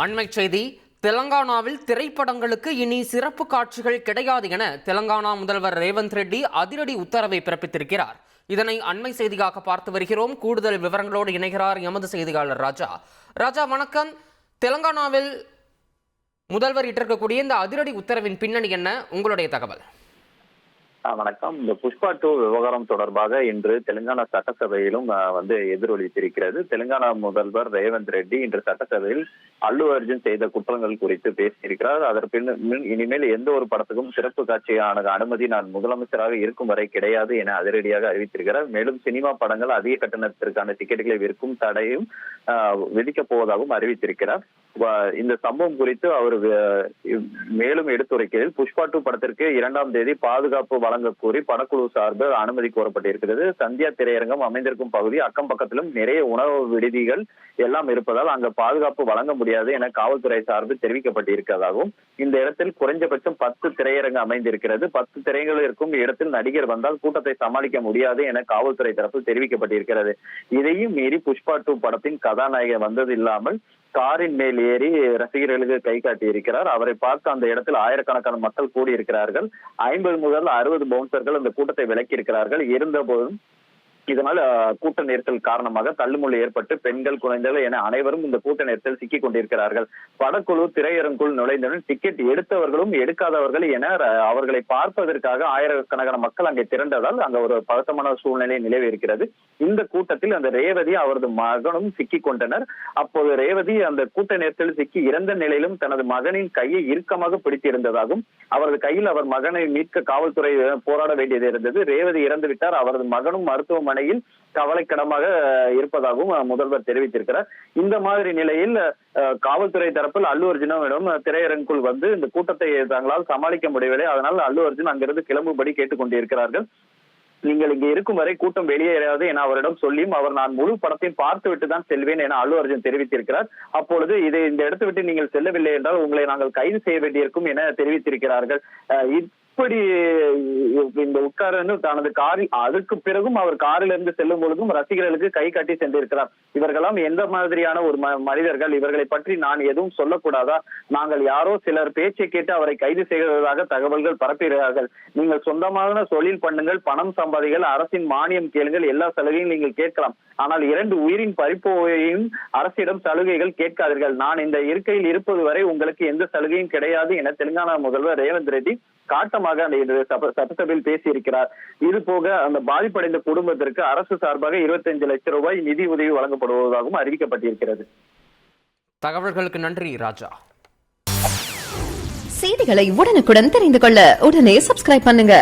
அண்மை செய்தி. தெலங்கானாவில் திரைப்படங்களுக்கு இனி சிறப்பு காட்சிகள் கிடையாது என தெலங்கானா முதல்வர் ரேவந்த் ரெட்டி அதிரடி உத்தரவை பிறப்பித்திருக்கிறார். இதனை அண்மை செய்தியாக பார்த்து வருகிறோம். கூடுதல் விவரங்களோடு இணைகிறார் எமது செய்தியாளர் ராஜா. ராஜா, வணக்கம். தெலங்கானாவில் முதல்வர் இட்டிருக்கக்கூடிய இந்த அதிரடி உத்தரவின் பின்னணி என்ன, உங்களுடைய தகவல்? வணக்கம். இந்த புஷ்பா 2 விவகாரம் தொடர்பாக இன்று தெலுங்கானா சட்டசபையிலும் எதிரொலித்திருக்கிறது. தெலுங்கானா முதல்வர் ரேவந்த் ரெட்டி இன்று சட்டசபையில் அல்லு அர்ஜுன் செய்த குற்றங்கள் குறித்து பேசியிருக்கிறார். அதற்கு இனிமேல் எந்த ஒரு படத்துக்கும் சிறப்பு காட்சியான அனுமதி நான் முதலமைச்சராக இருக்கும் வரை கிடையாது என அதிரடியாக அறிவித்திருக்கிறார். மேலும் சினிமா படங்கள் அதிக கட்டணத்திற்கான டிக்கெட்டுகளை விற்கும் தடையும் விதிக்கப் போவதாகவும் அறிவித்திருக்கிறார். இந்த சம்பவம் குறித்து அவர் மேலும் எடுத்துரைக்கையில், புஷ்பா 2 படத்திற்கு 2ஆம் தேதி பாதுகாப்பு வழங்க கோரி படக்குழு சார்பில் அனுமதி கோரப்பட்டிருக்கிறது. சந்தியா திரையரங்கம் அமைந்திருக்கும் பகுதி அக்கம் பக்கத்திலும் நிறைய உணவு விடுதிகள் எல்லாம் இருப்பதால் அங்கு பாதுகாப்பு வழங்க முடியாது என காவல்துறை சார்பில் தெரிவிக்கப்பட்டிருக்கிறதாகவும், இந்த இடத்தில் குறைஞ்சபட்சம் 10 திரையரங்கு அமைந்திருக்கிறது. 10 திரையரங்குகள் இருக்கும் இடத்தில் நடிகர் வந்தால் கூட்டத்தை சமாளிக்க முடியாது என காவல்துறை தரப்பில் தெரிவிக்கப்பட்டிருக்கிறது. இதையும் மீறி புஷ்பா 2 படத்தின் கதாநாயகன் வந்தது இல்லாமல் காரின் மேல் ஏறி ரசிகர்களுக்கு கை காட்டி இருக்கிறார். அவரை பார்த்து அந்த இடத்தில் ஆயிரக்கணக்கான மக்கள் கூடியிருக்கிறார்கள். 50 முதல் 60 பவுன்சர்கள் அந்த கூட்டத்தை விலக்கி இருக்கிறார்கள். இருந்தபோதும் இதனால் கூட்ட நெரிசல் காரணமாக தள்ளுமுள்ளு ஏற்பட்டு பெண்கள், குழந்தைகள் என அனைவரும் இந்த கூட்ட நெரிசல் சிக்கிக் கொண்டிருக்கிறார்கள். படக்குழு திரையரங்குள் நுழைந்தவுடன் டிக்கெட் எடுத்தவர்களும் எடுக்காதவர்கள் என அவர்களை பார்ப்பதற்காக ஆயிரக்கணக்கான மக்கள் அங்கே திரண்டதால் அங்க ஒரு பதட்டமான சூழ்நிலை நிலவி இருக்கிறது. இந்த கூட்டத்தில் அந்த ரேவதி அவரது மகனும் சிக்கிக் கொண்டனர். அப்போது ரேவதி அந்த கூட்ட நெரிசலில் சிக்கி இறந்த நிலையிலும் தனது மகனின் கையை இறுக்கமாக பிடித்திருந்ததாகவும், அவரது கையில் அவர் மகனை மீட்க காவல்துறை போராட வேண்டியது இருந்தது. ரேவதி இறந்து விட்டார், அவரது மகனும் மருத்துவமனையில் கவலைக்கிடமாக இருப்பதாகவும் முதல்வர் தெரிவித்திருக்கிறார். இந்த மாதிரி நிலையில் காவல்துறை தரப்பில் அல்லு அர்ஜுனிடம் திரையரங்குக்குள் வந்து இந்த கூட்டத்தை தங்களால் சமாளிக்க முடியவில்லை. அதனால் அல்லு அர்ஜுன் அங்கிருந்து கிளம்பும்படி கேட்டுக் கொண்டிருக்கிறார்கள். நீங்கள் இங்கே இருக்கும் வரை கூட்டம் வெளியேறாது என அவரிடம் சொல்லியும் அவர் நான் முழு படத்தையும் பார்த்து விட்டு தான் செல்வேன் என அல்லு அர்ஜுன் தெரிவித்திருக்கிறார். அப்பொழுது இந்த இடத்தை விட்டு நீங்கள் செல்லவில்லை என்றால் உங்களை நாங்கள் கைது செய்ய வேண்டியிருக்கும் என தெரிவித்திருக்கிறார்கள். இப்படி இந்த உட்கார்ந்து தனது காரில், அதற்கு பிறகும் அவர் காரில் இருந்து செல்லும் பொழுதும் ரசிகர்களுக்கு கை காட்டி சென்றிருக்கிறார். இவர்களாம் எந்த மாதிரியான ஒரு மனிதர்கள், இவர்களை பற்றி நான் எதுவும் சொல்லக்கூடாதா? நாங்கள் யாரோ சிலர் பேச்சை கேட்டு அவரை கைது செய்வதாக தகவல்கள் பரப்புகிறார்கள். நீங்கள் சொந்தமான தொழில் பண்ணுங்கள், பணம் சம்பாதிகள், அரசின் மானியம் கேளுங்கள், எல்லா சலுகையும் நீங்கள் கேட்கலாம். ஆனால் 2 உயிரின் பறிப்போவையும் அரசிடம் சலுகைகள் கேட்காதீர்கள். நான் இந்த இருக்கையில் இருப்பது வரை உங்களுக்கு எந்த சலுகையும் கிடையாது என தெலுங்கானா முதல்வர் ரேவந்த் ரெட்டி காட்டமாக சட்டசபையில் பேசியிருக்கிறார். இது போக அந்த பாதிப்படைந்த குடும்பத்திற்கு அரசு சார்பாக 25 லட்சம் ரூபாய் நிதி உதவி வழங்கப்படுவதாகவும் அறிவிக்கப்பட்டிருக்கிறது. தகவல்களுக்கு நன்றி ராஜா. செய்திகளை உடனுக்குடன் தெரிந்து கொள்ள உடனே சப்ஸ்கிரைப் பண்ணுங்க.